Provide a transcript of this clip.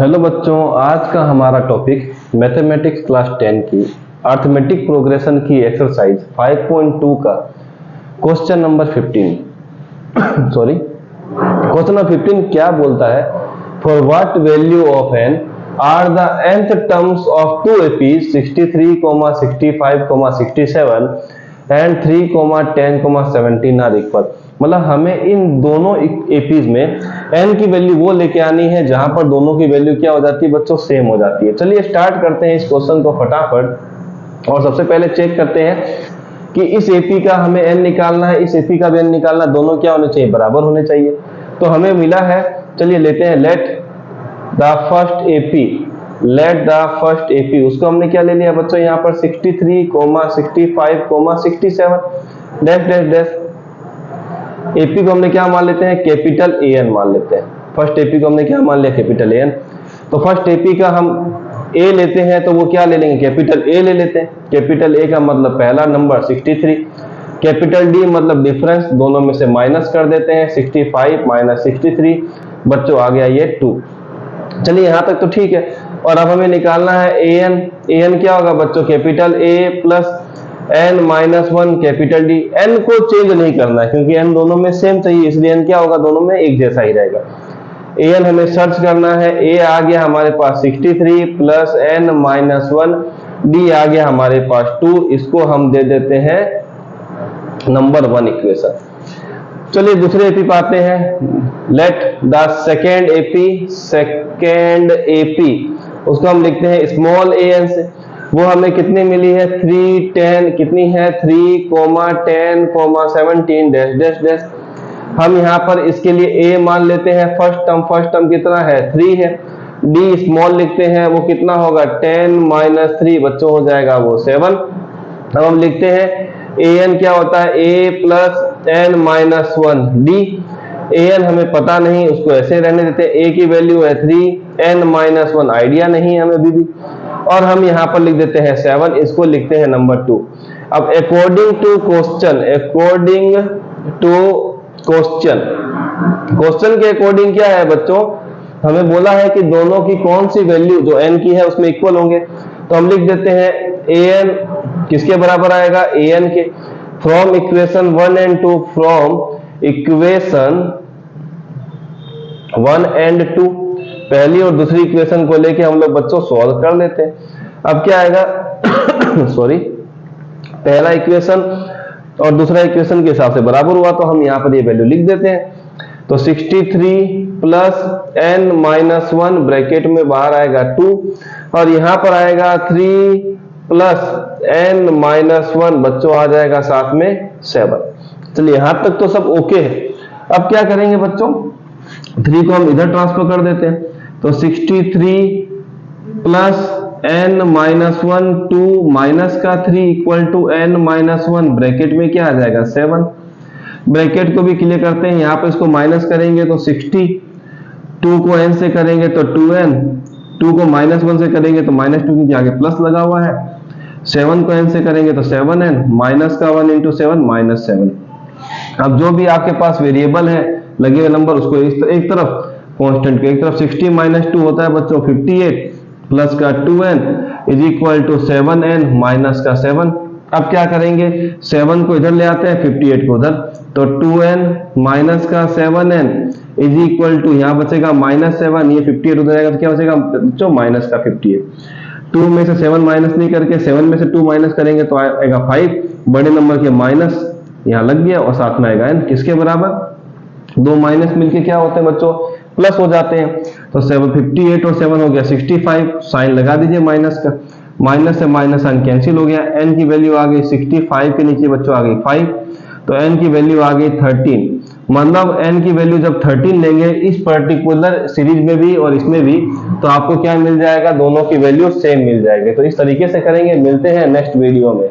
Hello बच्चों, आज का हमारा टॉपिक मैथमेटिक्स क्लास 10 की अर्थमेटिक प्रोग्रेशन की एक्सरसाइज 5.2 का question number 15 sorry question number 15 क्या बोलता है? For what value of n are the nth terms of two APs 63, 65, 67 and 3, 10, 17 are equal. मतलब हमें इन दोनों एपीज में n की वैल्यू वो लेके आनी है जहां पर दोनों की वैल्यू क्या हो जाती है बच्चों, सेम हो जाती है। चलिए स्टार्ट करते हैं इस क्वेश्चन को फटाफट। और सबसे पहले चेक करते हैं कि इस एपी का हमें n निकालना है, इस एपी का भी n निकालना, दोनों क्या होने चाहिए, बराबर होने चाहिए। तो हमें मिला है, चलिए लेते हैं लेट द फर्स्ट एपी, उसको हमने क्या ले लिया बच्चों, यहाँ पर 63, 65, 67 डैश डैश डैश। एपी को हमने क्या मान लेते हैं, कैपिटल एन मान लेते हैं। फर्स्ट एपी को हमने क्या मान लिया, कैपिटल एन। तो फर्स्ट एपी का हम ए लेते हैं तो वो क्या ले लेंगे, कैपिटल ए ले लेते हैं। कैपिटल ए का मतलब पहला नंबर 63, कैपिटल डी मतलब डिफरेंस, दोनों में से माइनस कर देते हैं, 65 माइनस 63 बच्चों आ गया ये 2। चलिए यहां तक तो ठीक है। और अब हमें निकालना है एन। एन क्या होगा बच्चों, capital A plus n minus 1 capital D. n को चेंज नहीं करना है क्योंकि n दोनों में सेम चाहिए, इसलिए n क्या होगा, दोनों में एक जैसा ही रहेगा। an हमें सर्च करना है, a आ गया हमारे पास 63 प्लस n माइनस 1, d आ गया हमारे पास 2। इसको हम दे देते हैं नंबर 1 इक्वेशन। चलिए दूसरे एपी पे आते हैं। लेट द सेकेंड एपी, उसको हम लिखते हैं स्मॉल an से। वो हमें कितनी मिली है, 3, 10, कितनी है 3, 10, 17 डैश डैश डैश। हम यहाँ पर इसके लिए a मान लेते हैं, फर्स्ट टर्म कितना है, 3 है। d स्मॉल लिखते हैं, वो कितना होगा, 10 माइनस 3 बच्चों हो जाएगा वो 7। अब हम लिखते हैं an क्या होता है, a plus n minus 1 d। an हमें पता नहीं, उसको ऐसे रहने देते हैं। a की वैल्यू है 3, n माइनस 1 आइडिया नहीं है हमें अभी भी। और हम यहाँ पर लिख देते हैं 7, इसको लिखते हैं नंबर 2। अब अकॉर्डिंग टू क्वेश्चन के अकॉर्डिंग क्या है बच्चों, हमें बोला है कि दोनों की कौन सी वैल्यू जो n की है उसमें इक्वल होंगे। तो हम लिख देते हैं an किसके बराबर आएगा, an के। From equation 1 and 2, from equation 1 and 2, पहली और दूसरी इक्वेशन को लेके हम लोग बच्चों सॉल्व कर लेते हैं। अब क्या आएगा सॉरी, पहला इक्वेशन और दूसरा इक्वेशन के हिसाब से बराबर हुआ तो हम यहाँ पर ये वैल्यू लिख देते हैं। तो 63 प्लस n माइनस 1 ब्रैकेट में बाहर आएगा 2, और यहाँ पर आएगा 3 प्लस n माइनस 1 बच्चों आ जाएगा साथ में 7। चलिए यहां तक तो सब ओके है। अब क्या करेंगे बच्चों, 3 को हम इधर ट्रांसफर कर देते हैं। तो 63 प्लस n माइनस 1, 2 माइनस का 3 equal to n minus 1 bracket में क्या आ जाएगा 7। ब्रैकेट को भी क्लियर करते हैं, यहाँ पे इसको माइनस करेंगे तो 60, 2 को n से करेंगे तो 2n, 2 को माइनस 1 से करेंगे तो माइनस 2 क्योंकि आगे प्लस लगा हुआ है। 7 को n से करेंगे तो 7n, माइनस का 1 इंटू 7 माइनस 7। अब जो भी आपके पास वेरिएबल है लगे हुए नंबर, उसको एक तरफ, कांस्टेंट के एक तरफ 60 माइनस 2 होता है बच्चों 58, प्लस का 2n is equal to 7n minus का 7। अब क्या करेंगे, 7 को इधर ले आते हैं, 58 को उधर, तो 2n माइनस का 7n इज इक्वल टू, यहाँ बचेगा माइनस 7, ये 58 उधर जाएगा तो क्या बचेगा बच्चों, माइनस का 58। 2 में से 7 माइनस नहीं करके 7 में से 2 माइनस करेंगे तो आएगा 5, बड़े नंबर के माइनस यहाँ लग गया, और साथ में आएगा n किसके बराबर, 2 माइनस मिलके क्या होते हैं बच्चों, प्लस हो जाते हैं। तो 58 और 7 हो गया 65, साइन लगा दीजिए माइनस का, माइनस से माइनस साइन कैंसिल हो गया। n की वैल्यू आ गई 65 के नीचे बच्चों आ गई 5, तो n की वैल्यू आ गई 13। मतलब n की वैल्यू जब 13 लेंगे इस पर्टिकुलर सीरीज में भी और इसमें भी, तो आपको क्या मिल जाएगा, दोनों की वैल्यू सेम मिल जाएगी। तो इस तरीके से करेंगे। मिलते हैं नेक्स्ट वीडियो में।